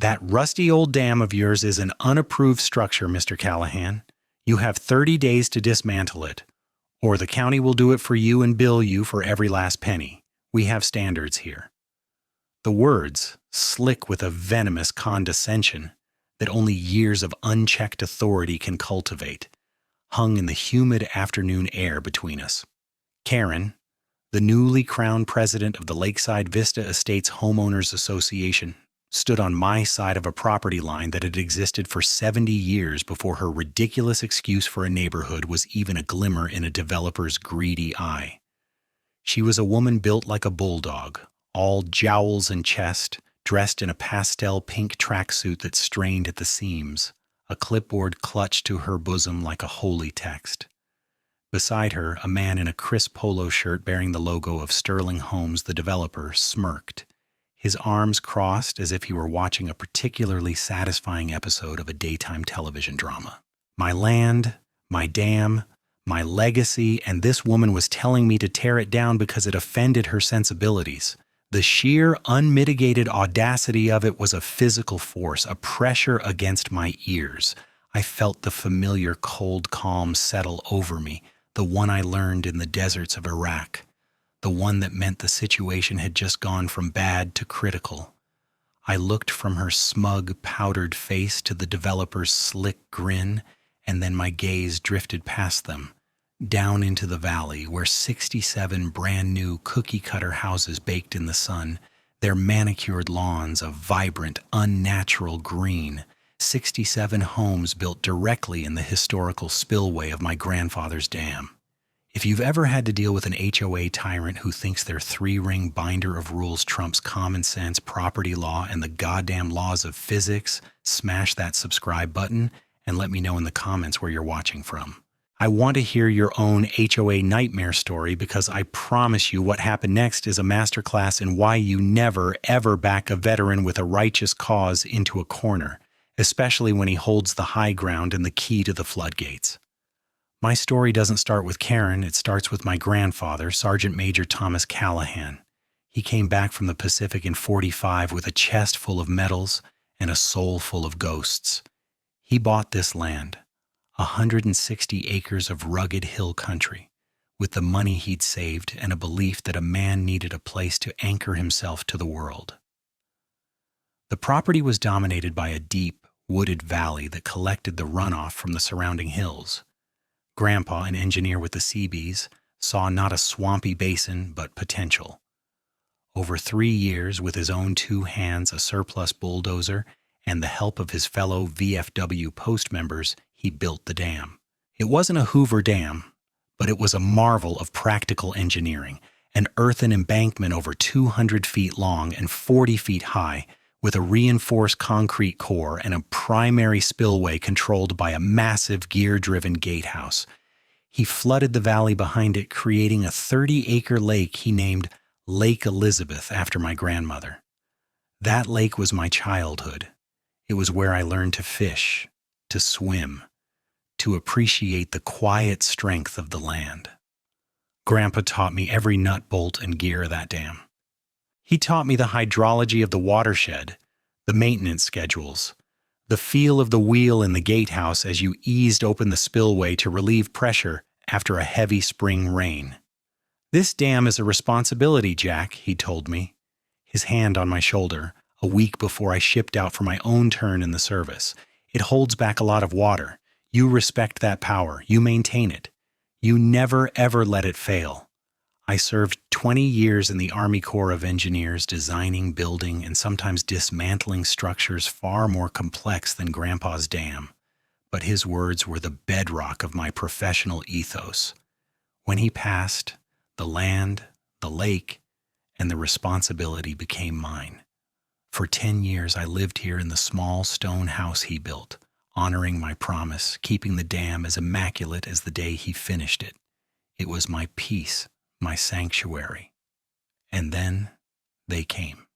That rusty old dam of yours is an unapproved structure, Mr. Callahan. You have 30 days to dismantle it, or the county will do it for you and bill you for every last penny. We have standards here." The words, slick with a venomous condescension that only years of unchecked authority can cultivate, hung in the humid afternoon air between us. Karen, the newly crowned president of the Lakeside Vista Estates Homeowners Association, stood on my side of a property line that had existed for 70 years before her ridiculous excuse for a neighborhood was even a glimmer in a developer's greedy eye. She was a woman built like a bulldog, all jowls and chest, dressed in a pastel pink tracksuit that strained at the seams, a clipboard clutched to her bosom like a holy text. Beside her, a man in a crisp polo shirt bearing the logo of Sterling Homes, the developer, smirked, his arms crossed as if he were watching a particularly satisfying episode of a daytime television drama. My land, my dam, my legacy, and this woman was telling me to tear it down because it offended her sensibilities. The sheer, unmitigated audacity of it was a physical force, a pressure against my ears. I felt the familiar cold calm settle over me, the one I learned in the deserts of Iraq, the one that meant the situation had just gone from bad to critical. I looked from her smug, powdered face to the developer's slick grin, and then my gaze drifted past them, down into the valley where 67 brand-new cookie-cutter houses baked in the sun, their manicured lawns a vibrant, unnatural green, 67 homes built directly in the historical spillway of my grandfather's dam. If you've ever had to deal with an HOA tyrant who thinks their three-ring binder of rules trumps common sense, property law, and the goddamn laws of physics, smash that subscribe button and let me know in the comments where you're watching from. I want to hear your own HOA nightmare story because I promise you what happened next is a masterclass in why you never, ever back a veteran with a righteous cause into a corner, especially when he holds the high ground and the key to the floodgates. My story doesn't start with Karen, it starts with my grandfather, Sergeant Major Thomas Callahan. He came back from the Pacific in '45 with a chest full of medals and a soul full of ghosts. He bought this land, 160 acres of rugged hill country, with the money he'd saved and a belief that a man needed a place to anchor himself to the world. The property was dominated by a deep, wooded valley that collected the runoff from the surrounding hills. Grandpa, an engineer with the Seabees, saw not a swampy basin but potential. Over 3 years, with his own 2 hands, a surplus bulldozer, and the help of his fellow VFW post members, he built the dam. It wasn't a Hoover Dam, but it was a marvel of practical engineering, an earthen embankment over 200 feet long and 40 feet high, with a reinforced concrete core and a primary spillway controlled by a massive gear-driven gatehouse. He flooded the valley behind it, creating a 30-acre lake he named Lake Elizabeth after my grandmother. That lake was my childhood. It was where I learned to fish, to swim, to appreciate the quiet strength of the land. Grandpa taught me every nut, bolt, and gear of that dam. He taught me the hydrology of the watershed, the maintenance schedules, the feel of the wheel in the gatehouse as you eased open the spillway to relieve pressure after a heavy spring rain. "This dam is a responsibility, Jack," he told me, his hand on my shoulder, a week before I shipped out for my own turn in the service. "It holds back a lot of water. You respect that power. You maintain it. You never, ever let it fail." I served 20 years in the Army Corps of Engineers, designing, building, and sometimes dismantling structures far more complex than Grandpa's dam. But his words were the bedrock of my professional ethos. When he passed, the land, the lake, and the responsibility became mine. For 10 years, I lived here in the small stone house he built, honoring my promise, keeping the dam as immaculate as the day he finished it. It was my peace, my sanctuary. And then they came.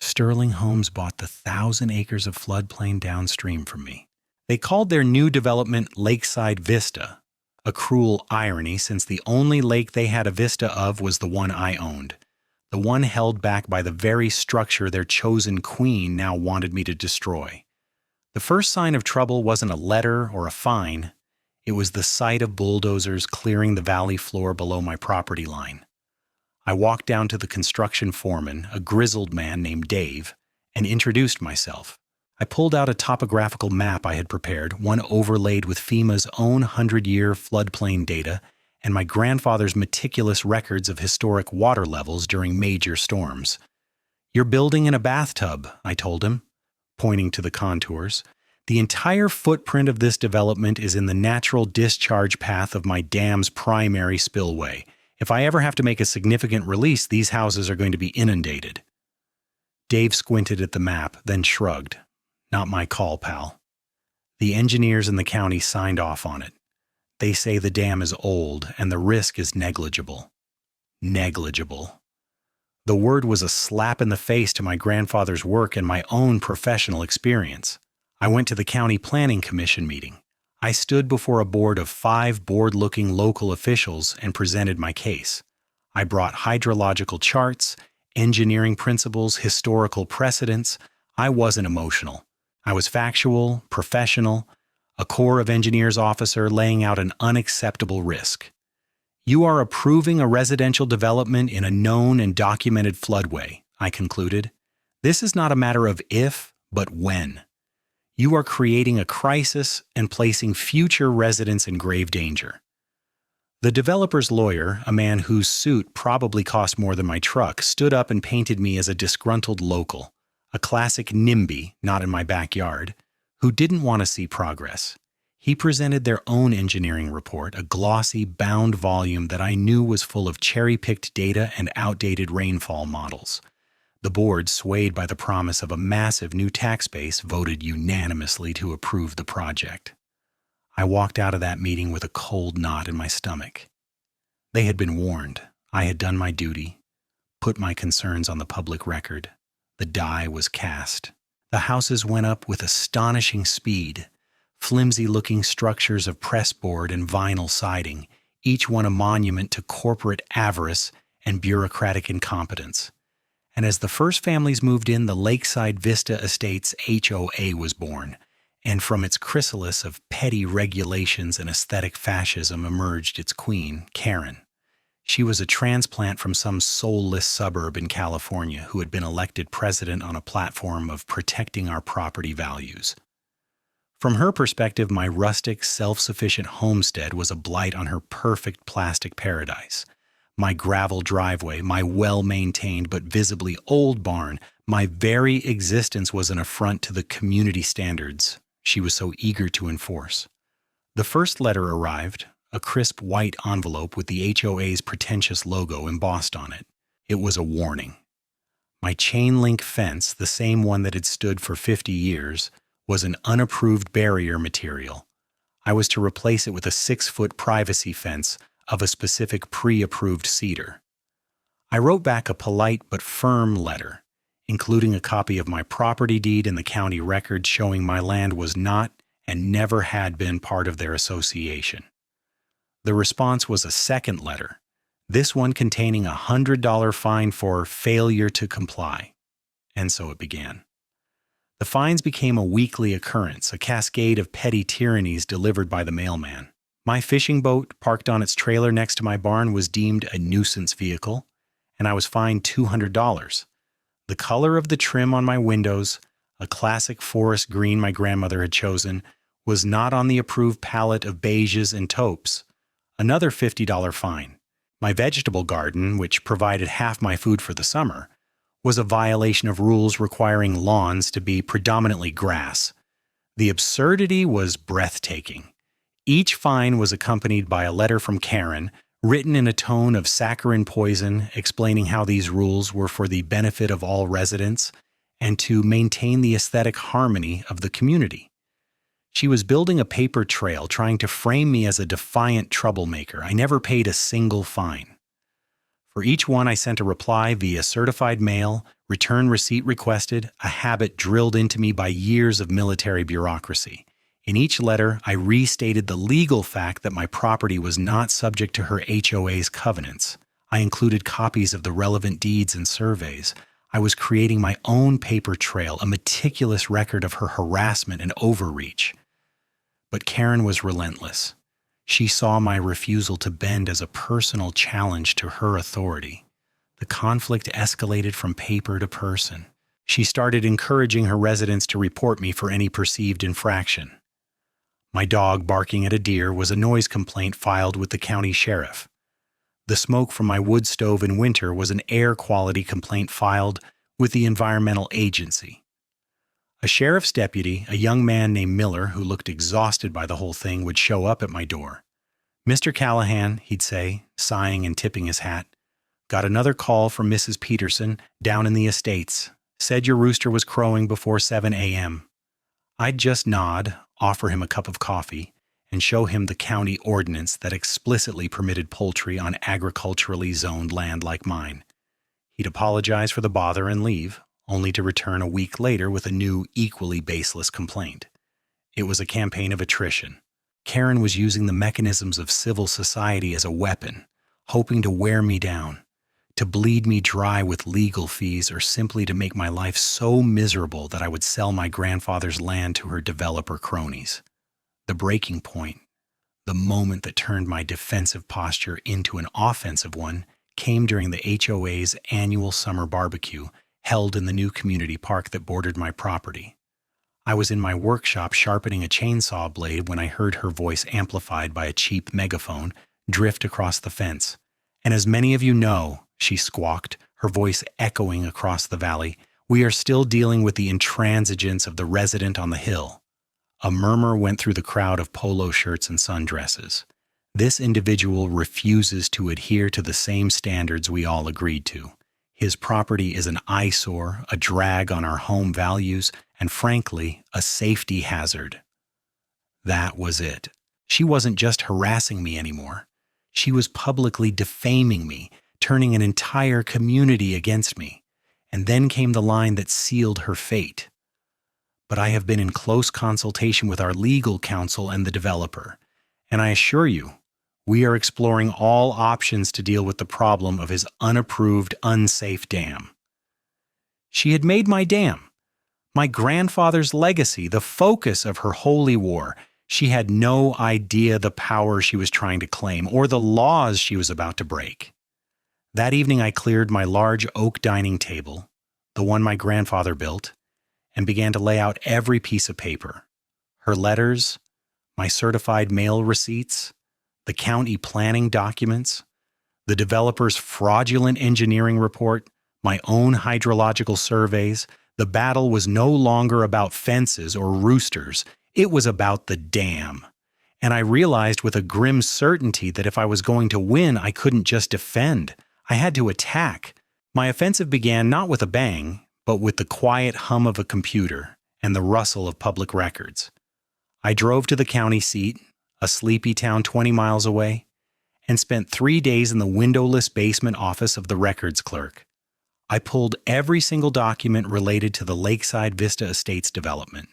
Sterling Homes bought the 1,000 acres of floodplain downstream from me. They called their new development Lakeside Vista, a cruel irony since the only lake they had a vista of was the one I owned. the one held back by the very structure their chosen queen now wanted me to destroy. The first sign of trouble wasn't a letter or a fine. It was the sight of bulldozers clearing the valley floor below my property line. I walked down to the construction foreman, a grizzled man named Dave, and introduced myself. I pulled out a topographical map I had prepared, one overlaid with FEMA's own 100-year floodplain data and my grandfather's meticulous records of historic water levels during major storms. "You're building in a bathtub," I told him, pointing to the contours. "The entire footprint of this development is in the natural discharge path of my dam's primary spillway. If I ever have to make a significant release, these houses are going to be inundated." Dave squinted at the map, then shrugged. "Not my call, pal." The engineers in the county signed off on it. They say the dam is old and the risk is negligible. Negligible. The word was a slap in the face to my grandfather's work and my own professional experience. I went to the county planning commission meeting. I stood before a board of 5 bored-looking local officials and presented my case. I brought hydrological charts, engineering principles, historical precedents. I wasn't emotional. I was factual, professional, a Corps of Engineers officer laying out an unacceptable risk. "You are approving a residential development in a known and documented floodway," I concluded. "This is not a matter of if, but when. You are creating a crisis and placing future residents in grave danger." The developer's lawyer, a man whose suit probably cost more than my truck, stood up and painted me as a disgruntled local, a classic NIMBY, not in my backyard, who didn't want to see progress. He presented their own engineering report, a glossy, bound volume that I knew was full of cherry-picked data and outdated rainfall models. The board, swayed by the promise of a massive new tax base, voted unanimously to approve the project. I walked out of that meeting with a cold knot in my stomach. They had been warned. I had done my duty, put my concerns on the public record. The die was cast. The houses went up with astonishing speed, flimsy-looking structures of pressboard and vinyl siding, each one a monument to corporate avarice and bureaucratic incompetence. And as the first families moved in, the Lakeside Vista Estates HOA was born, and from its chrysalis of petty regulations and aesthetic fascism emerged its queen, Karen. She was a transplant from some soulless suburb in California who had been elected president on a platform of protecting our property values. From her perspective, my rustic, self-sufficient homestead was a blight on her perfect plastic paradise. My gravel driveway, my well-maintained but visibly old barn, my very existence was an affront to the community standards she was so eager to enforce. The first letter arrived, a crisp white envelope with the HOA's pretentious logo embossed on it. It was a warning. My chain-link fence, the same one that had stood for 50 years, was an unapproved barrier material. I was to replace it with a 6-foot privacy fence of a specific pre-approved cedar. I wrote back a polite but firm letter, including a copy of my property deed and the county record showing my land was not and never had been part of their association. The response was a second letter, this one containing a $100 fine for failure to comply. And so it began. The fines became a weekly occurrence, a cascade of petty tyrannies delivered by the mailman. My fishing boat, parked on its trailer next to my barn, was deemed a nuisance vehicle, and I was fined $200. The color of the trim on my windows, a classic forest green my grandmother had chosen, was not on the approved palette of beiges and taupes. Another $50 fine. My vegetable garden, which provided half my food for the summer, was a violation of rules requiring lawns to be predominantly grass. The absurdity was breathtaking. Each fine was accompanied by a letter from Karen, written in a tone of saccharine poison, explaining how these rules were for the benefit of all residents and to maintain the aesthetic harmony of the community. She was building a paper trail, trying to frame me as a defiant troublemaker. I never paid a single fine. For each one, I sent a reply via certified mail, return receipt requested, a habit drilled into me by years of military bureaucracy. In each letter, I restated the legal fact that my property was not subject to her HOA's covenants. I included copies of the relevant deeds and surveys. I was creating my own paper trail, a meticulous record of her harassment and overreach. But Karen was relentless. She saw my refusal to bend as a personal challenge to her authority. The conflict escalated from paper to person. She started encouraging her residents to report me for any perceived infraction. My dog barking at a deer was a noise complaint filed with the county sheriff. The smoke from my wood stove in winter was an air quality complaint filed with the environmental agency. A sheriff's deputy, a young man named Miller who looked exhausted by the whole thing, would show up at my door. "Mr. Callahan," he'd say, sighing and tipping his hat, "got another call from Mrs. Peterson down in the estates. Said your rooster was crowing before 7 a.m. I'd just nod, offer him a cup of coffee, and show him the county ordinance that explicitly permitted poultry on agriculturally zoned land like mine. He'd apologize for the bother and leave, only to return a week later with a new, equally baseless complaint. It was a campaign of attrition. Karen was using the mechanisms of civil society as a weapon, hoping to wear me down, to bleed me dry with legal fees, or simply to make my life so miserable that I would sell my grandfather's land to her developer cronies. The breaking point, the moment that turned my defensive posture into an offensive one, came during the HOA's annual summer barbecue held in the new community park that bordered my property. I was in my workshop sharpening a chainsaw blade when I heard her voice, amplified by a cheap megaphone, drift across the fence. "And as many of you know," she squawked, her voice echoing across the valley, "we are still dealing with the intransigence of the resident on the hill." A murmur went through the crowd of polo shirts and sundresses. "This individual refuses to adhere to the same standards we all agreed to. His property is an eyesore, a drag on our home values, and frankly, a safety hazard." That was it. She wasn't just harassing me anymore. She was publicly defaming me, turning an entire community against me. And then came the line that sealed her fate. "But I have been in close consultation with our legal counsel and the developer, and I assure you, we are exploring all options to deal with the problem of his unapproved, unsafe dam." She had made my dam, my grandfather's legacy, the focus of her holy war. She had no idea the power she was trying to claim or the laws she was about to break. That evening I cleared my large oak dining table, the one my grandfather built, and began to lay out every piece of paper. Her letters, my certified mail receipts, the county planning documents, the developer's fraudulent engineering report, my own hydrological surveys. The battle was no longer about fences or roosters. It was about the dam. And I realized with a grim certainty that if I was going to win, I couldn't just defend. I had to attack. My offensive began not with a bang, but with the quiet hum of a computer and the rustle of public records. I drove to the county seat, a sleepy town 20 miles away, and spent 3 days in the windowless basement office of the records clerk. I pulled every single document related to the Lakeside Vista Estates development.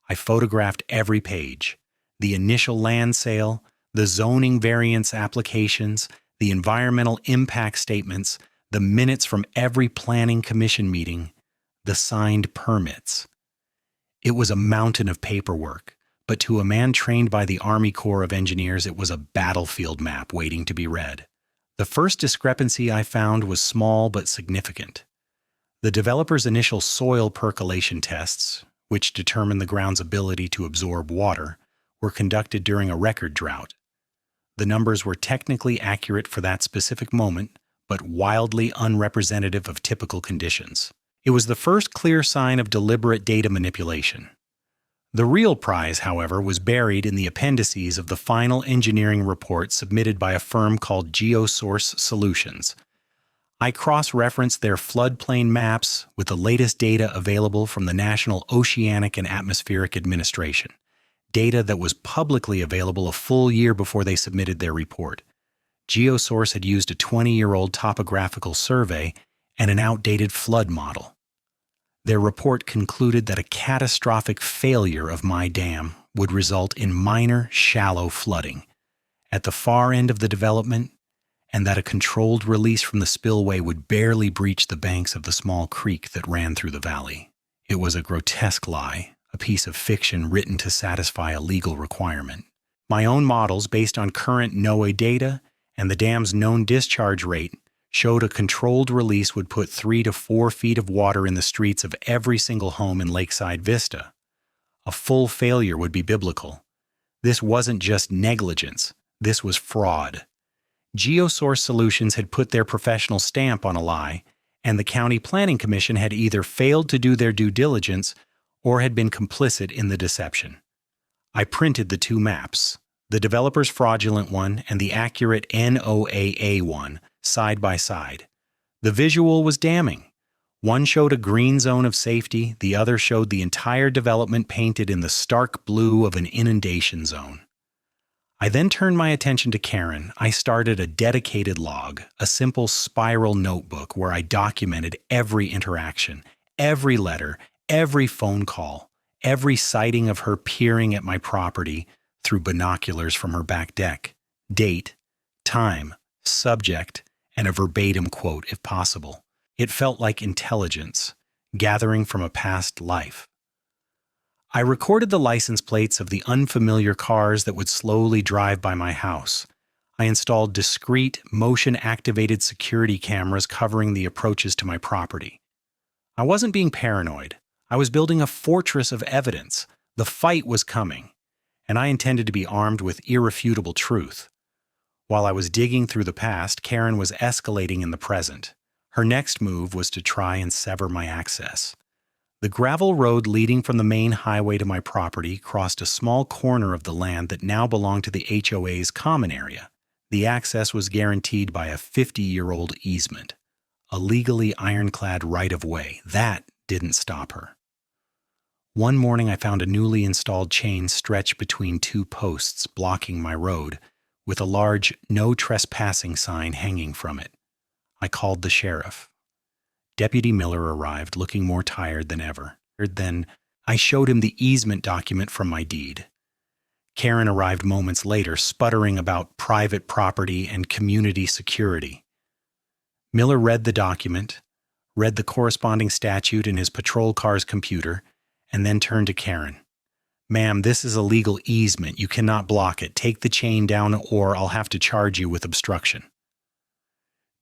I photographed every page, the initial land sale, the zoning variance applications, the environmental impact statements, the minutes from every planning commission meeting, the signed permits. It was a mountain of paperwork, but to a man trained by the Army Corps of Engineers, it was a battlefield map waiting to be read. The first discrepancy I found was small but significant. The developer's initial soil percolation tests, which determined the ground's ability to absorb water, were conducted during a record drought. The numbers were technically accurate for that specific moment, but wildly unrepresentative of typical conditions. It was the first clear sign of deliberate data manipulation. The real prize, however, was buried in the appendices of the final engineering report submitted by a firm called GeoSource Solutions. I cross-referenced their floodplain maps with the latest data available from the National Oceanic and Atmospheric Administration, data that was publicly available a full year before they submitted their report. GeoSource had used a 20-year-old topographical survey and an outdated flood model. Their report concluded that a catastrophic failure of my dam would result in minor, shallow flooding at the far end of the development and that a controlled release from the spillway would barely breach the banks of the small creek that ran through the valley. It was a grotesque lie, a piece of fiction written to satisfy a legal requirement. My own models, based on current NOAA data and the dam's known discharge rate, showed a controlled release would put 3 to 4 feet of water in the streets of every single home in Lakeside Vista. A full failure would be biblical. This wasn't just negligence, this was fraud. GeoSource Solutions had put their professional stamp on a lie, and the County Planning Commission had either failed to do their due diligence or had been complicit in the deception. I printed the two maps, the developer's fraudulent one and the accurate NOAA one, side by side. The visual was damning. One showed a green zone of safety, the other showed the entire development painted in the stark blue of an inundation zone. I then turned my attention to Karen. I started a dedicated log, a simple spiral notebook where I documented every interaction, every letter, every phone call, every sighting of her peering at my property through binoculars from her back deck, date, time, subject, and a verbatim quote if possible. It felt like intelligence, gathering from a past life. I recorded the license plates of the unfamiliar cars that would slowly drive by my house. I installed discrete, motion-activated security cameras covering the approaches to my property. I wasn't being paranoid. I was building a fortress of evidence. The fight was coming, and I intended to be armed with irrefutable truth. While I was digging through the past, Karen was escalating in the present. Her next move was to try and sever my access. The gravel road leading from the main highway to my property crossed a small corner of the land that now belonged to the HOA's common area. The access was guaranteed by a 50-year-old easement, a legally ironclad right-of-way. That didn't stop her. One morning I found a newly installed chain stretched between two posts blocking my road, with a large "No Trespassing" sign hanging from it. I called the sheriff. Deputy Miller arrived, looking more tired than ever. Then I showed him the easement document from my deed. Karen arrived moments later, sputtering about private property and community security. Miller read the document, read the corresponding statute in his patrol car's computer, and then turned to Karen. "Ma'am, this is a legal easement. You cannot block it. Take the chain down or I'll have to charge you with obstruction."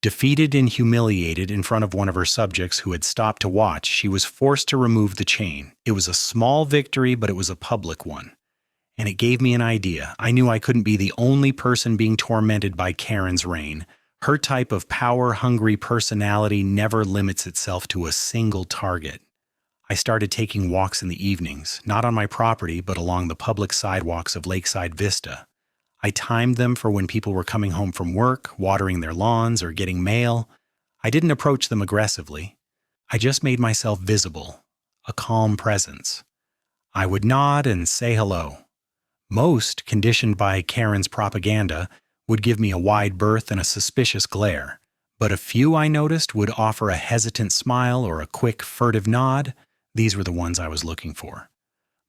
Defeated and humiliated in front of one of her subjects who had stopped to watch, she was forced to remove the chain. It was a small victory, but it was a public one. And it gave me an idea. I knew I couldn't be the only person being tormented by Karen's reign. Her type of power-hungry personality never limits itself to a single target. I started taking walks in the evenings, not on my property, but along the public sidewalks of Lakeside Vista. I timed them for when people were coming home from work, watering their lawns, or getting mail. I didn't approach them aggressively. I just made myself visible, a calm presence. I would nod and say hello. Most, conditioned by Karen's propaganda, would give me a wide berth and a suspicious glare, but a few I noticed would offer a hesitant smile or a quick, furtive nod. These were the ones I was looking for.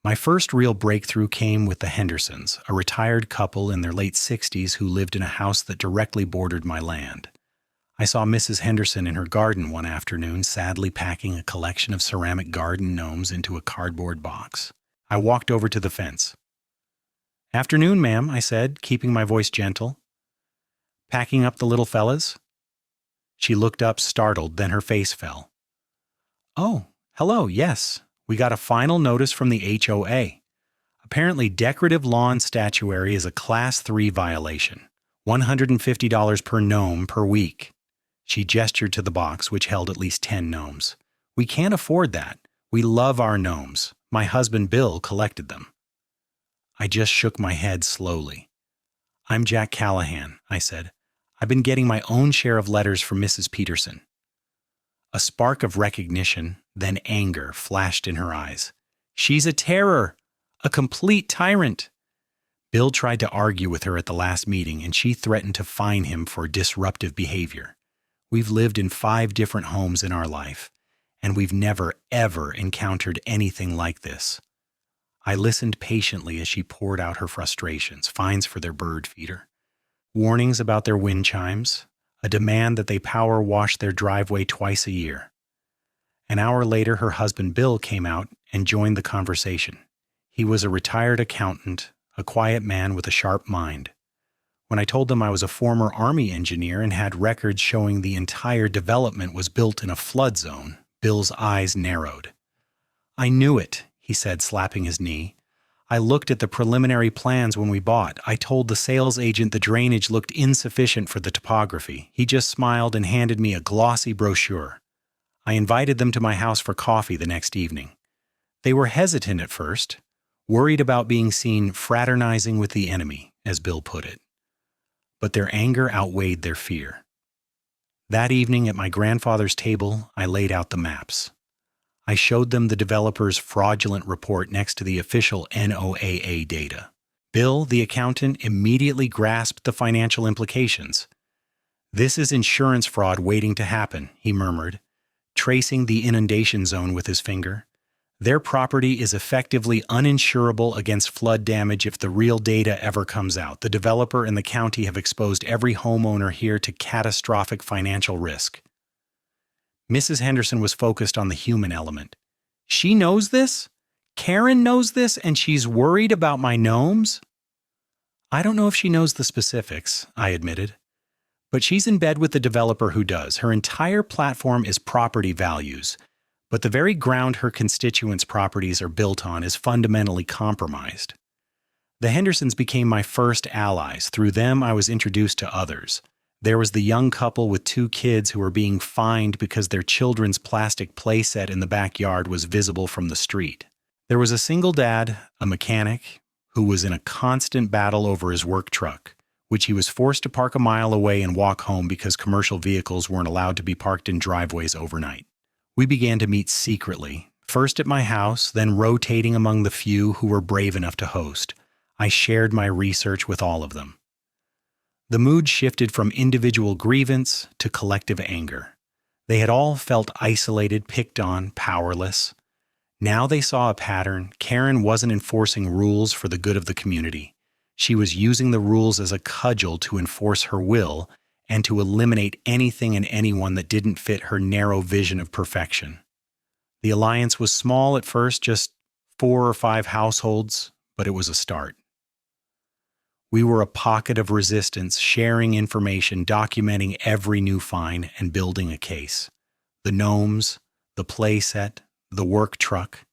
My first real breakthrough came with the Hendersons, a retired couple in their late 60s who lived in a house that directly bordered my land. I saw Mrs. Henderson in her garden one afternoon, sadly packing a collection of ceramic garden gnomes into a cardboard box. I walked over to the fence. "Afternoon, ma'am," I said, keeping my voice gentle. "Packing up the little fellas?" She looked up, startled, then her face fell. "Oh, hello, yes. We got a final notice from the HOA. Apparently, decorative lawn statuary is a Class 3 violation. $150 per gnome per week." She gestured to the box, which held at least 10 gnomes. "We can't afford that. We love our gnomes. My husband Bill collected them." I just shook my head slowly. "I'm Jack Callahan," I said. "I've been getting my own share of letters from Mrs. Peterson." A spark of recognition, then anger, flashed in her eyes. "She's a terror, a complete tyrant." Bill tried to argue with her at the last meeting, and she threatened to fine him for disruptive behavior. We've lived in 5 different homes in our life, and we've never, ever encountered anything like this. I listened patiently as she poured out her frustrations, fines for their bird feeder, warnings about their wind chimes, a demand that they power wash their driveway twice a year. An hour later, her husband Bill came out and joined the conversation. He was a retired accountant, a quiet man with a sharp mind. When I told them I was a former Army engineer and had records showing the entire development was built in a flood zone, Bill's eyes narrowed. "I knew it," he said, slapping his knee. "I looked at the preliminary plans when we bought. I told the sales agent the drainage looked insufficient for the topography. He just smiled and handed me a glossy brochure. I invited them to my house for coffee the next evening. They were hesitant at first, worried about being seen fraternizing with the enemy, as Bill put it. But their anger outweighed their fear. That evening at my grandfather's table, I laid out the maps. I showed them the developer's fraudulent report next to the official NOAA data. Bill, the accountant, immediately grasped the financial implications. "This is insurance fraud waiting to happen," he murmured, tracing the inundation zone with his finger. "Their property is effectively uninsurable against flood damage if the real data ever comes out. The developer and the county have exposed every homeowner here to catastrophic financial risk." Mrs. Henderson was focused on the human element. "She knows this? Karen knows this, and she's worried about my gnomes?" "I don't know if she knows the specifics," I admitted. "But she's in bed with the developer who does. Her entire platform is property values. But the very ground her constituents' properties are built on is fundamentally compromised." The Hendersons became my first allies. Through them, I was introduced to others. There was the young couple with 2 kids who were being fined because their children's plastic playset in the backyard was visible from the street. There was a single dad, a mechanic, who was in a constant battle over his work truck, which he was forced to park a mile away and walk home because commercial vehicles weren't allowed to be parked in driveways overnight. We began to meet secretly, first at my house, then rotating among the few who were brave enough to host. I shared my research with all of them. The mood shifted from individual grievance to collective anger. They had all felt isolated, picked on, powerless. Now they saw a pattern. Karen wasn't enforcing rules for the good of the community. She was using the rules as a cudgel to enforce her will and to eliminate anything and anyone that didn't fit her narrow vision of perfection. The alliance was small at first, just 4 or 5 households, but it was a start. We were a pocket of resistance, sharing information, documenting every new find, and building a case. The gnomes, the playset, the work truck,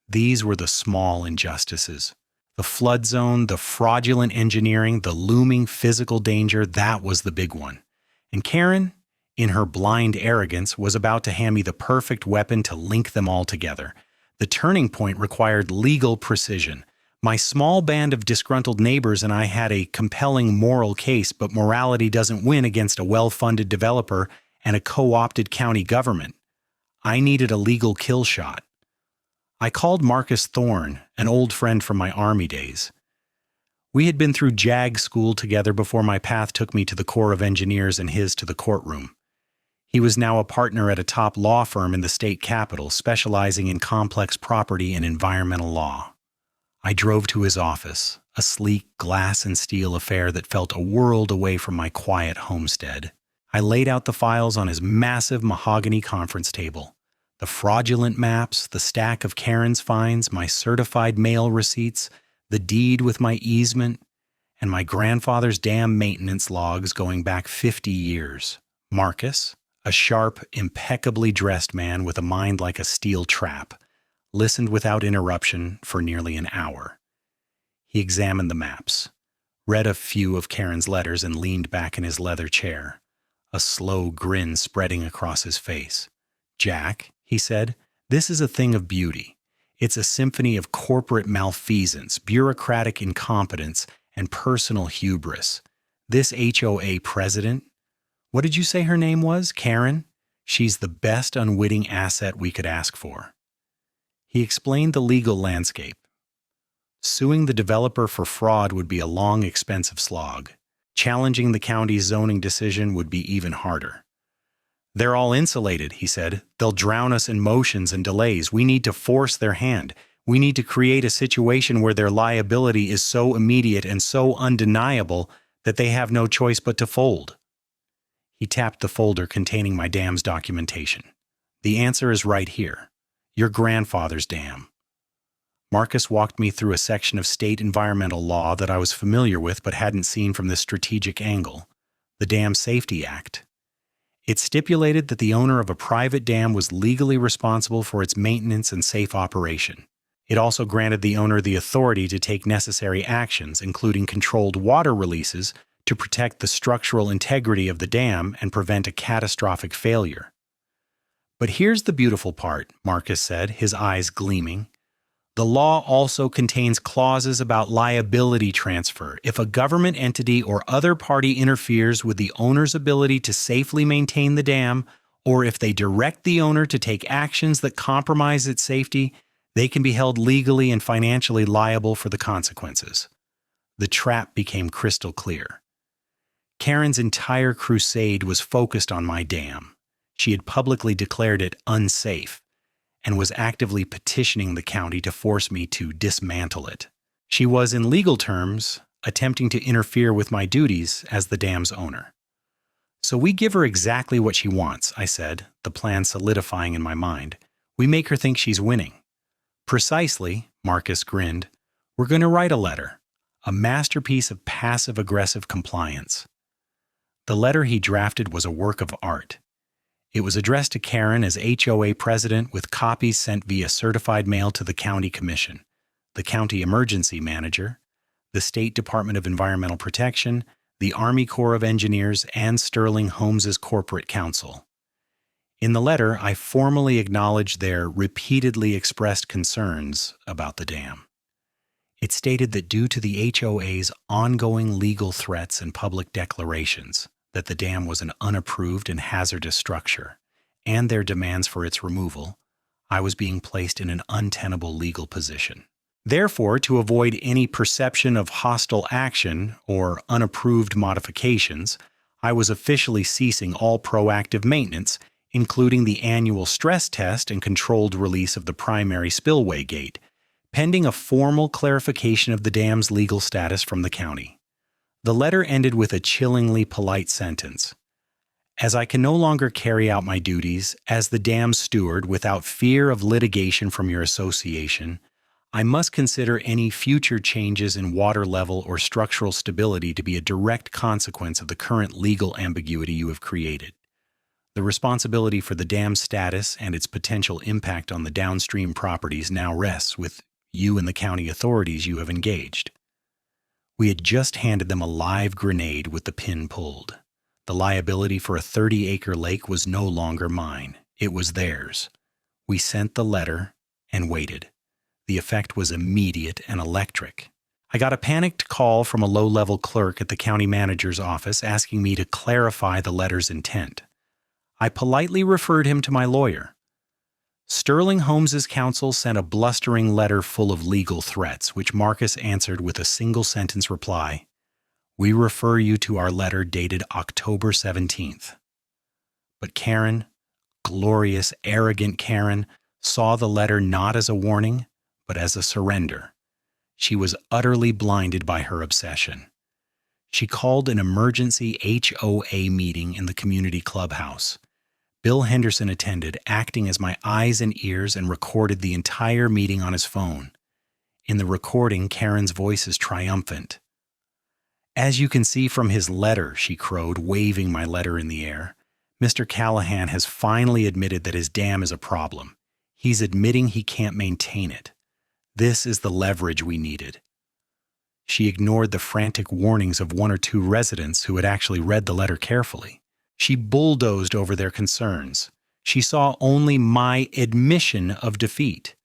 these were the small injustices. The flood zone, the fraudulent engineering, the looming physical danger, that was the big one. And Karen, in her blind arrogance, was about to hand me the perfect weapon to link them all together. The turning point required legal precision. My small band of disgruntled neighbors and I had a compelling moral case, but morality doesn't win against a well-funded developer and a co-opted county government. I needed a legal kill shot. I called Marcus Thorne, an old friend from my Army days. We had been through JAG school together before my path took me to the Corps of Engineers and his to the courtroom. He was now a partner at a top law firm in the state capital, specializing in complex property and environmental law. I drove to his office, a sleek glass and steel affair that felt a world away from my quiet homestead. I laid out the files on his massive mahogany conference table. The fraudulent maps, the stack of Karen's fines, my certified mail receipts, the deed with my easement, and my grandfather's dam maintenance logs going back 50 years. Marcus, a sharp, impeccably dressed man with a mind like a steel trap, listened without interruption for nearly an hour. He examined the maps, read a few of Karen's letters, and leaned back in his leather chair, a slow grin spreading across his face. "Jack," he said, "this is a thing of beauty. It's a symphony of corporate malfeasance, bureaucratic incompetence, and personal hubris. This HOA president, what did you say her name was? Karen? She's the best unwitting asset we could ask for." He explained the legal landscape. Suing the developer for fraud would be a long, expensive slog. Challenging the county's zoning decision would be even harder. "They're all insulated," he said. "They'll drown us in motions and delays. We need to force their hand. We need to create a situation where their liability is so immediate and so undeniable that they have no choice but to fold." He tapped the folder containing my dam's documentation. The answer is right here. Your grandfather's dam. Marcus walked me through a section of state environmental law that I was familiar with but hadn't seen from this strategic angle, the Dam Safety Act. It stipulated that the owner of a private dam was legally responsible for its maintenance and safe operation. It also granted the owner the authority to take necessary actions, including controlled water releases, to protect the structural integrity of the dam and prevent a catastrophic failure. But here's the beautiful part, Marcus said, his eyes gleaming. The law also contains clauses about liability transfer if a government entity or other party interferes with the owner's ability to safely maintain the dam, or if they direct the owner to take actions that compromise its safety, they can be held legally and financially liable for the consequences. The trap became crystal clear. Karen's entire crusade was focused on my dam. She had publicly declared it unsafe and was actively petitioning the county to force me to dismantle it. She was, in legal terms, attempting to interfere with my duties as the dam's owner. So we give her exactly what she wants, I said, the plan solidifying in my mind. We make her think she's winning. Precisely, Marcus grinned. We're going to write a letter, a masterpiece of passive-aggressive compliance. The letter he drafted was a work of art. It was addressed to Karen as HOA president with copies sent via certified mail to the county commission, the county emergency manager, the State Department of Environmental Protection, the Army Corps of Engineers, and Sterling Holmes's corporate counsel. In the letter, I formally acknowledged their repeatedly expressed concerns about the dam. It stated that due to the HOA's ongoing legal threats and public declarations, that the dam was an unapproved and hazardous structure, and their demands for its removal, I was being placed in an untenable legal position. Therefore, to avoid any perception of hostile action or unapproved modifications, I was officially ceasing all proactive maintenance, including the annual stress test and controlled release of the primary spillway gate, pending a formal clarification of the dam's legal status from the county. The letter ended with a chillingly polite sentence. As I can no longer carry out my duties as the dam steward without fear of litigation from your association, I must consider any future changes in water level or structural stability to be a direct consequence of the current legal ambiguity you have created. The responsibility for the dam's status and its potential impact on the downstream properties now rests with you and the county authorities you have engaged. We had just handed them a live grenade with the pin pulled. The liability for a 30-acre lake was no longer mine. It was theirs. We sent the letter and waited. The effect was immediate and electric. I got a panicked call from a low-level clerk at the county manager's office asking me to clarify the letter's intent. I politely referred him to my lawyer. Sterling Holmes's counsel sent a blustering letter full of legal threats, which Marcus answered with a single-sentence reply. We refer you to our letter dated October 17th. But Karen, glorious, arrogant Karen, saw the letter not as a warning, but as a surrender. She was utterly blinded by her obsession. She called an emergency HOA meeting in the community clubhouse. Bill Henderson attended, acting as my eyes and ears, and recorded the entire meeting on his phone. In the recording, Karen's voice is triumphant. As you can see from his letter, she crowed, waving my letter in the air, Mr. Callahan has finally admitted that his dam is a problem. He's admitting he can't maintain it. This is the leverage we needed. She ignored the frantic warnings of one or two residents who had actually read the letter carefully. She bulldozed over their concerns. She saw only my admission of defeat.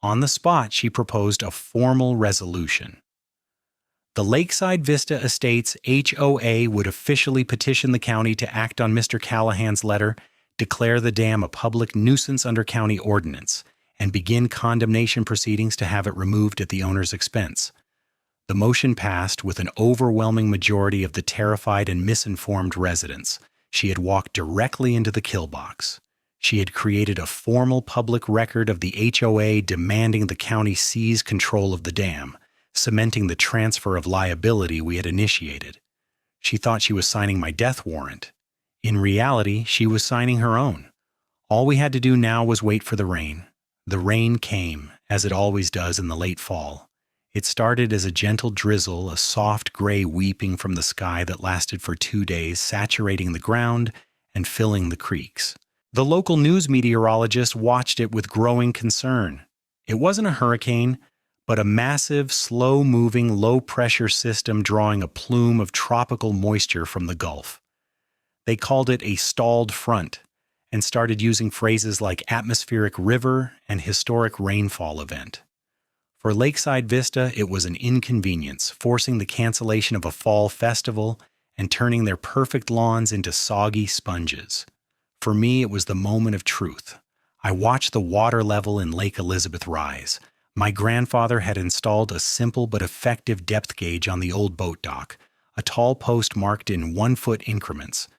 On the spot, she proposed a formal resolution. The Lakeside Vista Estates HOA would officially petition the county to act on Mr. Callahan's letter, declare the dam a public nuisance under county ordinance, and begin condemnation proceedings to have it removed at the owner's expense. The motion passed with an overwhelming majority of the terrified and misinformed residents. She had walked directly into the kill box. She had created a formal public record of the HOA demanding the county seize control of the dam, cementing the transfer of liability we had initiated. She thought she was signing my death warrant. In reality, she was signing her own. All we had to do now was wait for the rain. The rain came, as it always does in the late fall. It started as a gentle drizzle, a soft gray weeping from the sky that lasted for 2 days, saturating the ground and filling the creeks. The local news meteorologist watched it with growing concern. It wasn't a hurricane, but a massive, slow-moving, low-pressure system drawing a plume of tropical moisture from the Gulf. They called it a stalled front and started using phrases like atmospheric river and historic rainfall event. For Lakeside Vista, it was an inconvenience, forcing the cancellation of a fall festival and turning their perfect lawns into soggy sponges. For me, it was the moment of truth. I watched the water level in Lake Elizabeth rise. My grandfather had installed a simple but effective depth gauge on the old boat dock, a tall post marked in 1-foot increments.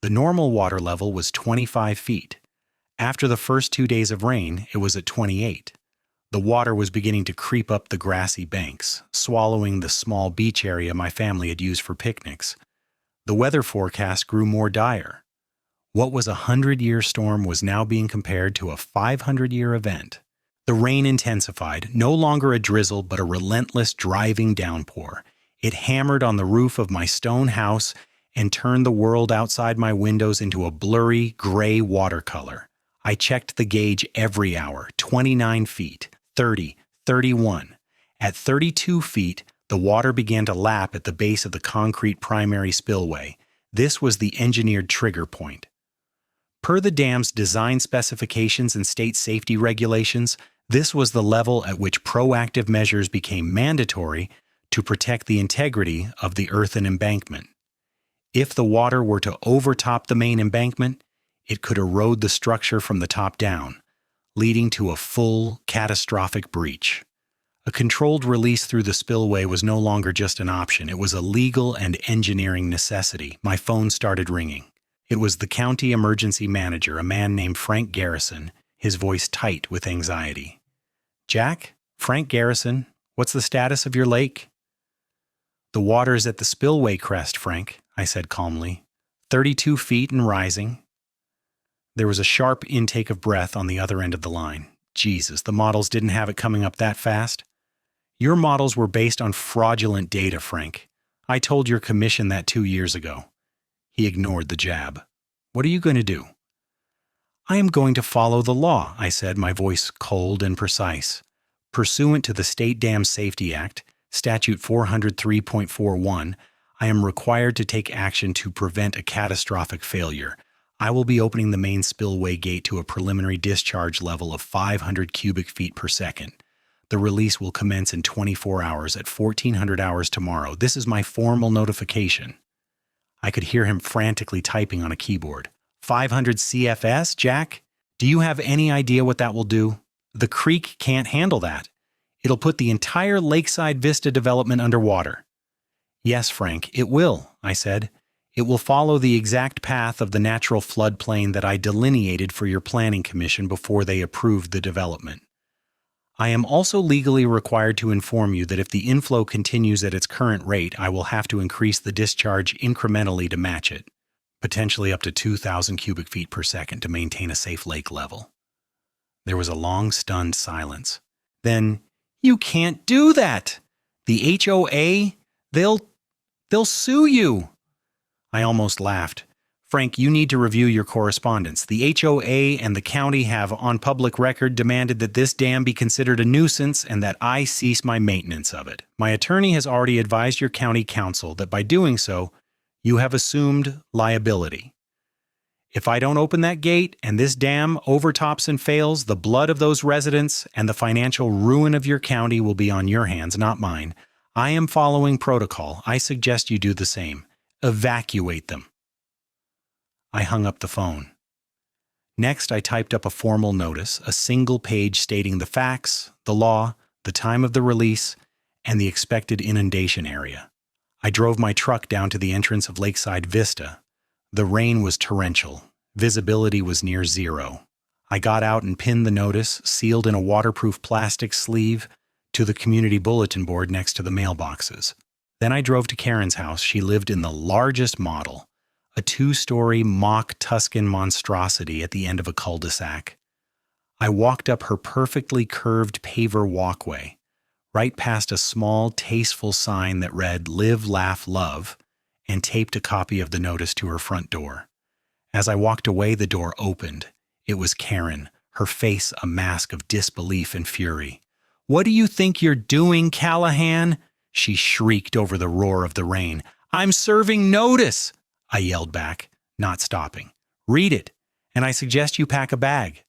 The normal water level was 25 feet. After the first 2 days of rain, it was at 28. The water was beginning to creep up the grassy banks, swallowing the small beach area my family had used for picnics. The weather forecast grew more dire. What was a 100-year storm was now being compared to a 500-year event. The rain intensified, no longer a drizzle but a relentless driving downpour. It hammered on the roof of my stone house and turned the world outside my windows into a blurry, gray watercolor. I checked the gauge every hour, 29 feet, 30, 31. At 32 feet, the water began to lap at the base of the concrete primary spillway. This was the engineered trigger point. Per the dam's design specifications and state safety regulations, this was the level at which proactive measures became mandatory to protect the integrity of the earthen embankment. If the water were to overtop the main embankment, it could erode the structure from the top down, leading to a full, catastrophic breach. A controlled release through the spillway was no longer just an option. It was a legal and engineering necessity. My phone started ringing. It was the county emergency manager, a man named Frank Garrison, his voice tight with anxiety. "Jack? Frank Garrison, what's the status of your lake?" "The water's at the spillway crest, Frank," I said calmly. 32 feet and rising. There was a sharp intake of breath on the other end of the line. Jesus, the models didn't have it coming up that fast. "Your models were based on fraudulent data, Frank. I told your commission that 2 years ago." He ignored the jab. "What are you going to do?" "I am going to follow the law," I said, my voice cold and precise. "Pursuant to the State Dam Safety Act, Statute 403.41, I am required to take action to prevent a catastrophic failure. I will be opening the main spillway gate to a preliminary discharge level of 500 cubic feet per second. The release will commence in 24 hours at 1400 hours tomorrow. This is my formal notification." I could hear him frantically typing on a keyboard. 500 CFS, Jack? Do you have any idea what that will do? The creek can't handle that. It'll put the entire Lakeside Vista development underwater. "Yes, Frank, it will," I said. "It will follow the exact path of the natural floodplain that I delineated for your planning commission before they approved the development. I am also legally required to inform you that if the inflow continues at its current rate, I will have to increase the discharge incrementally to match it, potentially up to 2,000 cubic feet per second to maintain a safe lake level." There was a long, stunned silence. Then, "You can't do that! The HOA, they'll sue you!" I almost laughed. "Frank, you need to review your correspondence. The HOA and the county have, on public record, demanded that this dam be considered a nuisance and that I cease my maintenance of it. My attorney has already advised your county council that by doing so, you have assumed liability. If I don't open that gate and this dam overtops and fails, the blood of those residents and the financial ruin of your county will be on your hands, not mine. I am following protocol. I suggest you do the same. Evacuate them." I hung up the phone. Next, I typed up a formal notice, a single page stating the facts, the law, the time of the release, and the expected inundation area. I drove my truck down to the entrance of Lakeside Vista. The rain was torrential. Visibility was near zero. I got out and pinned the notice, sealed in a waterproof plastic sleeve, to the community bulletin board next to the mailboxes. Then I drove to Karen's house. She lived in the largest model, a 2-story mock Tuscan monstrosity at the end of a cul-de-sac. I walked up her perfectly curved paver walkway, right past a small, tasteful sign that read "Live, Laugh, Love," and taped a copy of the notice to her front door. As I walked away, the door opened. It was Karen, her face a mask of disbelief and fury. "What do you think you're doing, Callahan?" she shrieked over the roar of the rain. "I'm serving notice," I yelled back, not stopping. "Read it, and I suggest you pack a bag."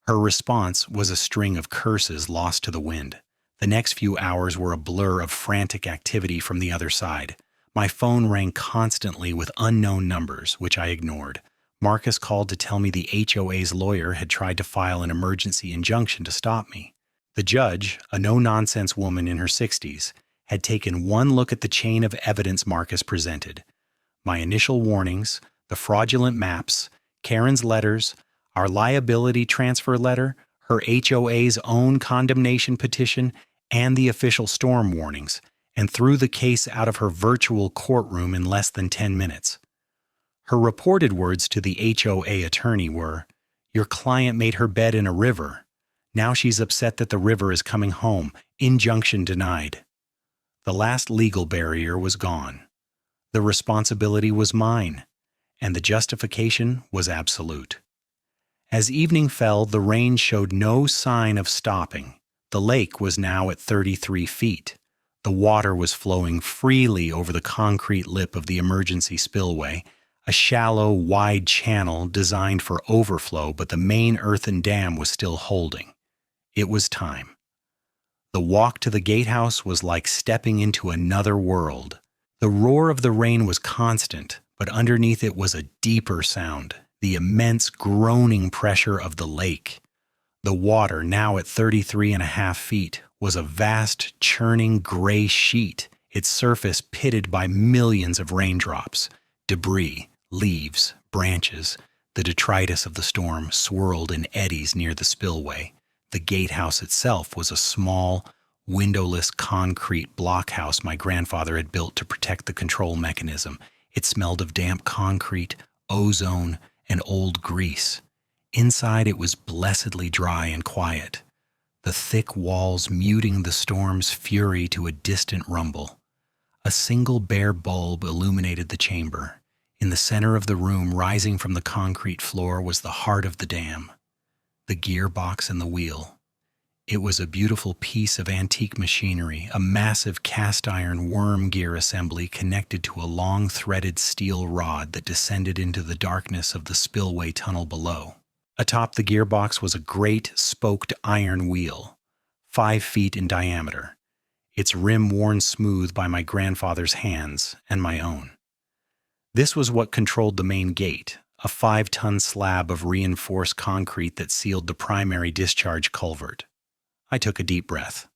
Her response was a string of curses lost to the wind. The next few hours were a blur of frantic activity from the other side. My phone rang constantly with unknown numbers, which I ignored. Marcus called to tell me the HOA's lawyer had tried to file an emergency injunction to stop me. The judge, a no-nonsense woman in her 60s, had taken one look at the chain of evidence Marcus presented. My initial warnings, the fraudulent maps, Karen's letters, our liability transfer letter, her HOA's own condemnation petition, and the official storm warnings, and threw the case out of her virtual courtroom in less than 10 minutes. Her reported words to the HOA attorney were, "Your client made her bed in a river. Now she's upset that the river is coming home. Injunction denied." The last legal barrier was gone. The responsibility was mine, and the justification was absolute. As evening fell, the rain showed no sign of stopping. The lake was now at 33 feet. The water was flowing freely over the concrete lip of the emergency spillway, a shallow, wide channel designed for overflow, but the main earthen dam was still holding. It was time. The walk to the gatehouse was like stepping into another world. The roar of the rain was constant, but underneath it was a deeper sound, the immense groaning pressure of the lake. The water, now at 33.5 feet, was a vast, churning gray sheet, its surface pitted by millions of raindrops. Debris, leaves, branches, the detritus of the storm swirled in eddies near the spillway. The gatehouse itself was a small, windowless concrete blockhouse my grandfather had built to protect the control mechanism. It smelled of damp concrete, ozone, and old grease. Inside it was blessedly dry and quiet, the thick walls muting the storm's fury to a distant rumble. A single bare bulb illuminated the chamber. In the center of the room, rising from the concrete floor, was the heart of the dam, the gearbox and the wheel. It was a beautiful piece of antique machinery, a massive cast-iron worm gear assembly connected to a long threaded steel rod that descended into the darkness of the spillway tunnel below. Atop the gearbox was a great spoked iron wheel, 5 feet in diameter, its rim worn smooth by my grandfather's hands and my own. This was what controlled the main gate, a 5-ton slab of reinforced concrete that sealed the primary discharge culvert. I took a deep breath.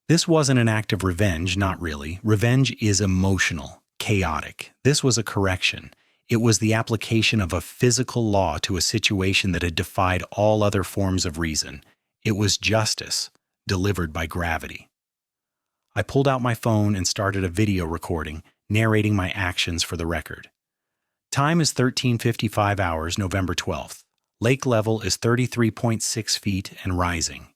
This wasn't an act of revenge, not really. Revenge is emotional, chaotic. This was a correction. It was the application of a physical law to a situation that had defied all other forms of reason. It was justice, delivered by gravity. I pulled out my phone and started a video recording, narrating my actions for the record. Time is 13:55 hours, November 12th. Lake level is 33.6 feet and rising.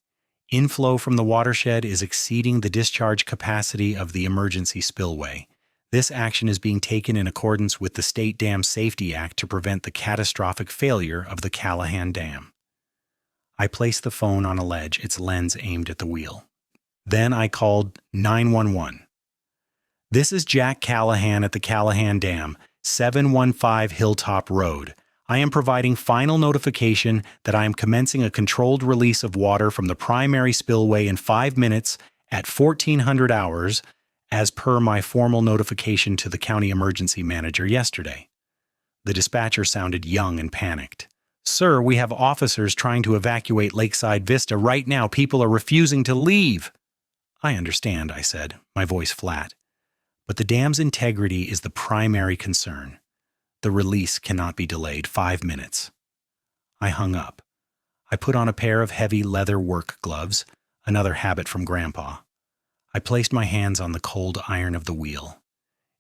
Inflow from the watershed is exceeding the discharge capacity of the emergency spillway. This action is being taken in accordance with the State Dam Safety Act to prevent the catastrophic failure of the Callahan Dam. I placed the phone on a ledge, its lens aimed at the wheel. Then I called 911. "This is Jack Callahan at the Callahan Dam, 715 Hilltop Road. I am providing final notification that I am commencing a controlled release of water from the primary spillway in 5 minutes at 1400 hours, as per my formal notification to the county emergency manager yesterday." The dispatcher sounded young and panicked. "Sir, we have officers trying to evacuate Lakeside Vista right now. People are refusing to leave." "I understand," I said, my voice flat. "But the dam's integrity is the primary concern. The release cannot be delayed 5 minutes." I hung up. I put on a pair of heavy leather work gloves, another habit from Grandpa. I placed my hands on the cold iron of the wheel.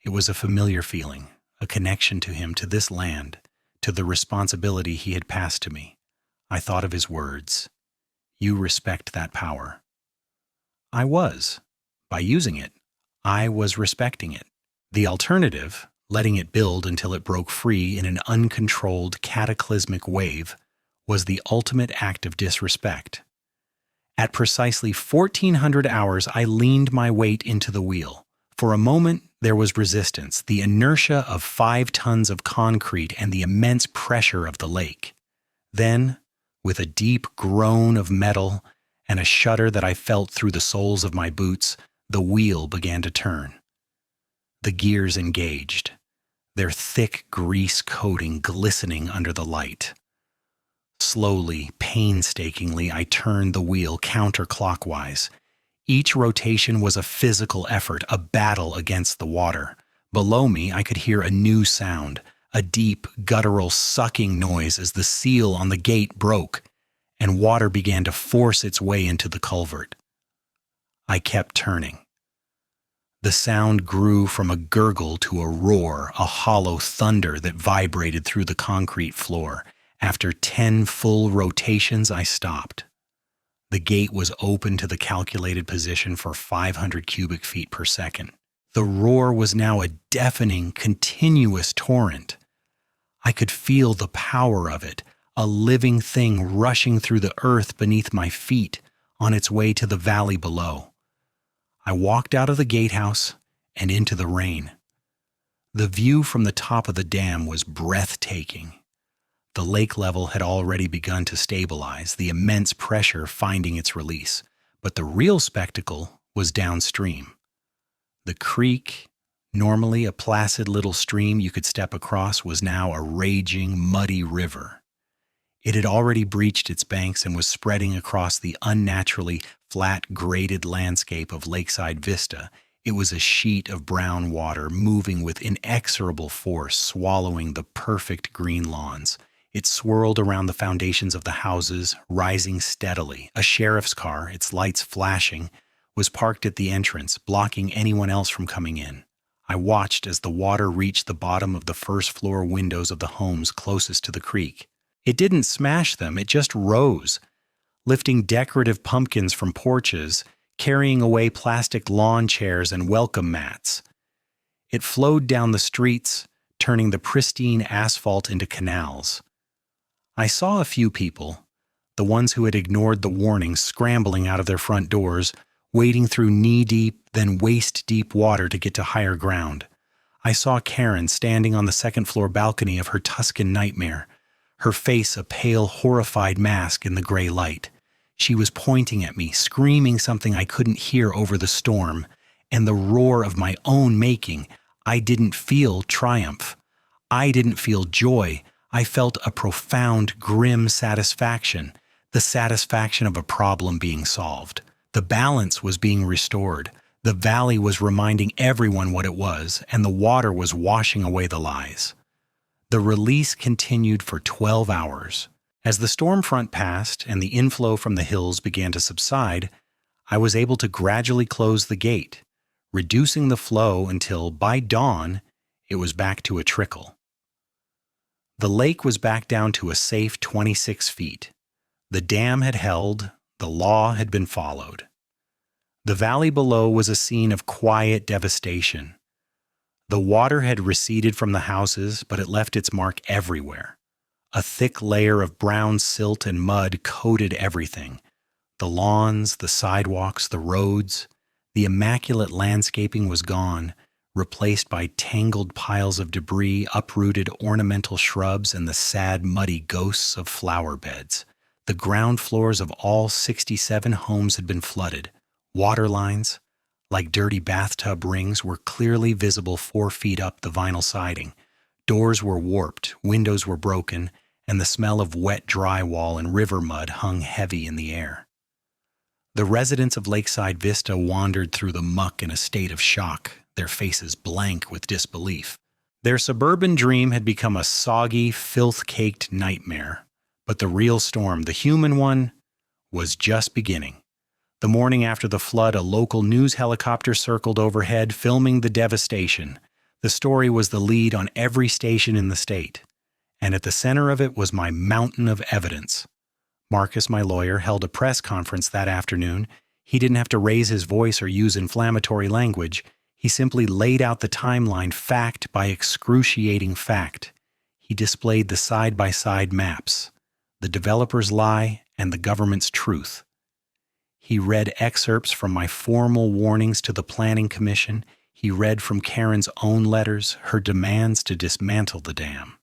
It was a familiar feeling, a connection to him, to this land, to the responsibility he had passed to me. I thought of his words. You respect that power. I was. By using it, I was respecting it. The alternative, letting it build until it broke free in an uncontrolled, cataclysmic wave, was the ultimate act of disrespect. At precisely 1400 hours, I leaned my weight into the wheel. For a moment, there was resistance, the inertia of 5 tons of concrete and the immense pressure of the lake. Then, with a deep groan of metal and a shudder that I felt through the soles of my boots, the wheel began to turn. The gears engaged, their thick grease coating glistening under the light. Slowly, painstakingly, I turned the wheel counterclockwise. Each rotation was a physical effort, a battle against the water. Below me, I could hear a new sound, a deep, guttural sucking noise as the seal on the gate broke, and water began to force its way into the culvert. I kept turning. The sound grew from a gurgle to a roar, a hollow thunder that vibrated through the concrete floor. After 10 full rotations, I stopped. The gate was open to the calculated position for 500 cubic feet per second. The roar was now a deafening, continuous torrent. I could feel the power of it, a living thing rushing through the earth beneath my feet on its way to the valley below. I walked out of the gatehouse and into the rain. The view from the top of the dam was breathtaking. The lake level had already begun to stabilize, the immense pressure finding its release. But the real spectacle was downstream. The creek, normally a placid little stream you could step across, was now a raging, muddy river. It had already breached its banks and was spreading across the unnaturally flat, graded landscape of Lakeside Vista. It was a sheet of brown water moving with inexorable force, swallowing the perfect green lawns. It swirled around the foundations of the houses, rising steadily. A sheriff's car, its lights flashing, was parked at the entrance, blocking anyone else from coming in. I watched as the water reached the bottom of the first-floor windows of the homes closest to the creek. It didn't smash them, it just rose, lifting decorative pumpkins from porches, carrying away plastic lawn chairs and welcome mats. It flowed down the streets, turning the pristine asphalt into canals. I saw a few people, the ones who had ignored the warnings, scrambling out of their front doors, wading through knee-deep, then waist-deep water to get to higher ground. I saw Karen standing on the second-floor balcony of her Tuscan nightmare, her face a pale, horrified mask in the gray light. She was pointing at me, screaming something I couldn't hear over the storm, and the roar of my own making. I didn't feel triumph. I didn't feel joy. I felt a profound, grim satisfaction, the satisfaction of a problem being solved. The balance was being restored. The valley was reminding everyone what it was, and the water was washing away the lies. The release continued for 12 hours. As the storm front passed and the inflow from the hills began to subside, I was able to gradually close the gate, reducing the flow until, by dawn, it was back to a trickle. The lake was back down to a safe 26 feet. The dam had held, the law had been followed. The valley below was a scene of quiet devastation. The water had receded from the houses, but it left its mark everywhere. A thick layer of brown silt and mud coated everything. The lawns, the sidewalks, the roads. The immaculate landscaping was gone, replaced by tangled piles of debris, uprooted ornamental shrubs, and the sad, muddy ghosts of flower beds. The ground floors of all 67 homes had been flooded. Water lines, like dirty bathtub rings, were clearly visible 4 feet up the vinyl siding. Doors were warped, windows were broken, and the smell of wet drywall and river mud hung heavy in the air. The residents of Lakeside Vista wandered through the muck in a state of shock, their faces blank with disbelief. Their suburban dream had become a soggy, filth-caked nightmare. But the real storm, the human one, was just beginning. The morning after the flood, a local news helicopter circled overhead, filming the devastation. The story was the lead on every station in the state, and at the center of it was my mountain of evidence. Marcus, my lawyer, held a press conference that afternoon. He didn't have to raise his voice or use inflammatory language. He simply laid out the timeline fact by excruciating fact. He displayed the side-by-side maps, the developer's lie and the government's truth. He read excerpts from my formal warnings to the Planning Commission. He read from Karen's own letters, her demands to dismantle the dam.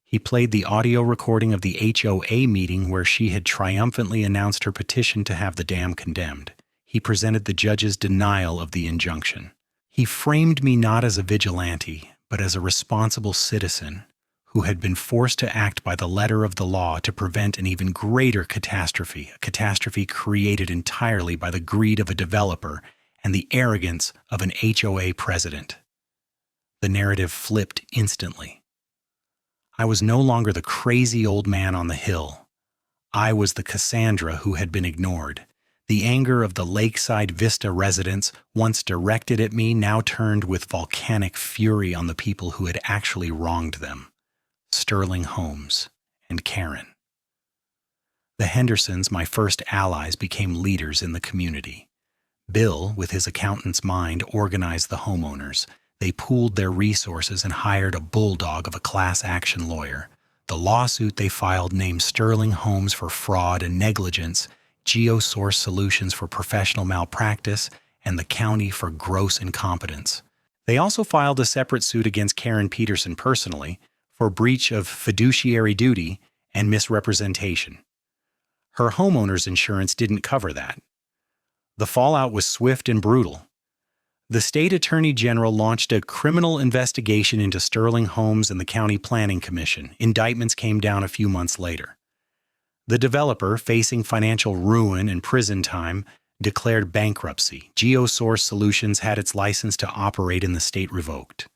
He played the audio recording of the HOA meeting where she had triumphantly announced her petition to have the dam condemned. He presented the judge's denial of the injunction. He framed me not as a vigilante, but as a responsible citizen who had been forced to act by the letter of the law to prevent an even greater catastrophe, a catastrophe created entirely by the greed of a developer and the arrogance of an HOA president. The narrative flipped instantly. I was no longer the crazy old man on the hill. I was the Cassandra who had been ignored. The anger of the Lakeside Vista residents, once directed at me, now turned with volcanic fury on the people who had actually wronged them: Sterling Holmes and Karen. The Hendersons, my first allies, became leaders in the community. Bill, with his accountant's mind, organized the homeowners. They pooled their resources and hired a bulldog of a class action lawyer. The lawsuit they filed named Sterling Holmes for fraud and negligence, GeoSource Solutions for professional malpractice, and the county for gross incompetence. They also filed a separate suit against Karen Peterson personally for breach of fiduciary duty and misrepresentation. Her homeowner's insurance didn't cover that. The fallout was swift and brutal. The state attorney general launched a criminal investigation into Sterling Holmes and the county planning commission. Indictments came down a few months later. The developer, facing financial ruin and prison time, declared bankruptcy. GeoSource Solutions had its license to operate in the state revoked.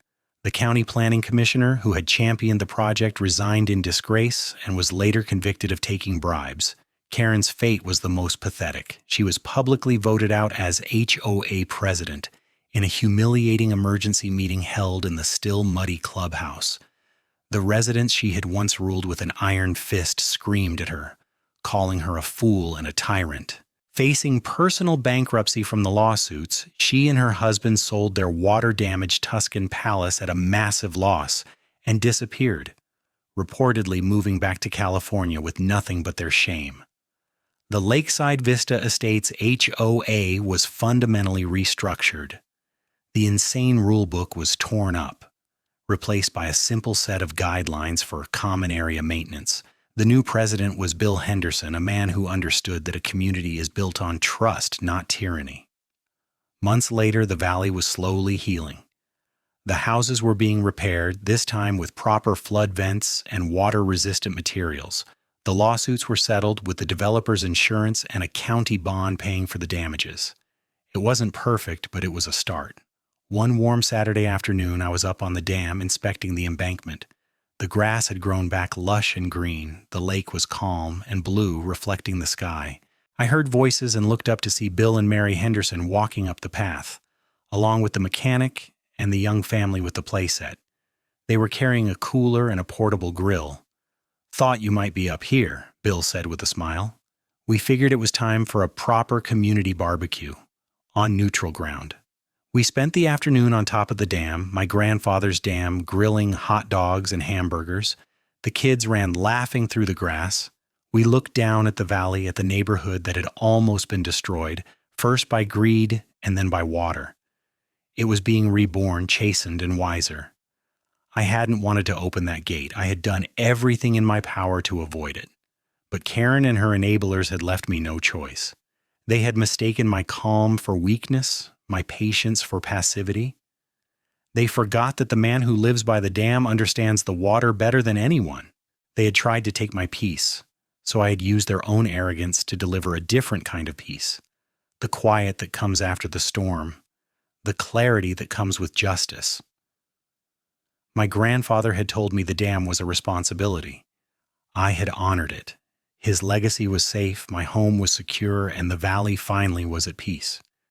The county planning commissioner, who had championed the project, resigned in disgrace and was later convicted of taking bribes. Karen's fate was the most pathetic. She was publicly voted out as HOA president in a humiliating emergency meeting held in the still muddy clubhouse. The residents she had once ruled with an iron fist screamed at her, calling her a fool and a tyrant. Facing personal bankruptcy from the lawsuits, she and her husband sold their water-damaged Tuscan palace at a massive loss and disappeared, reportedly moving back to California with nothing but their shame. The Lakeside Vista Estates HOA was fundamentally restructured. The insane rulebook was torn up, replaced by a simple set of guidelines for common area maintenance. The new president was Bill Henderson, a man who understood that a community is built on trust, not tyranny. Months later, the valley was slowly healing. The houses were being repaired, this time with proper flood vents and water-resistant materials. The lawsuits were settled with the developer's insurance and a county bond paying for the damages. It wasn't perfect, but it was a start. One warm Saturday afternoon, I was up on the dam inspecting the embankment. The grass had grown back lush and green. The lake was calm and blue, reflecting the sky. I heard voices and looked up to see Bill and Mary Henderson walking up the path, along with the mechanic and the young family with the playset. They were carrying a cooler and a portable grill. "Thought you might be up here," Bill said with a smile. We figured it was time for a proper community barbecue, on neutral ground. We spent the afternoon on top of the dam, my grandfather's dam, grilling hot dogs and hamburgers. The kids ran laughing through the grass. We looked down at the valley, at the neighborhood that had almost been destroyed, first by greed and then by water. It was being reborn, chastened and wiser. I hadn't wanted to open that gate. I had done everything in my power to avoid it. But Karen and her enablers had left me no choice. They had mistaken my calm for weakness, my patience for passivity. They forgot that the man who lives by the dam understands the water better than anyone. They had tried to take my peace, so I had used their own arrogance to deliver a different kind of peace, the quiet that comes after the storm, the clarity that comes with justice. My grandfather had told me the dam was a responsibility. I had honored it. His legacy was safe, my home was secure, and the valley finally was at peace.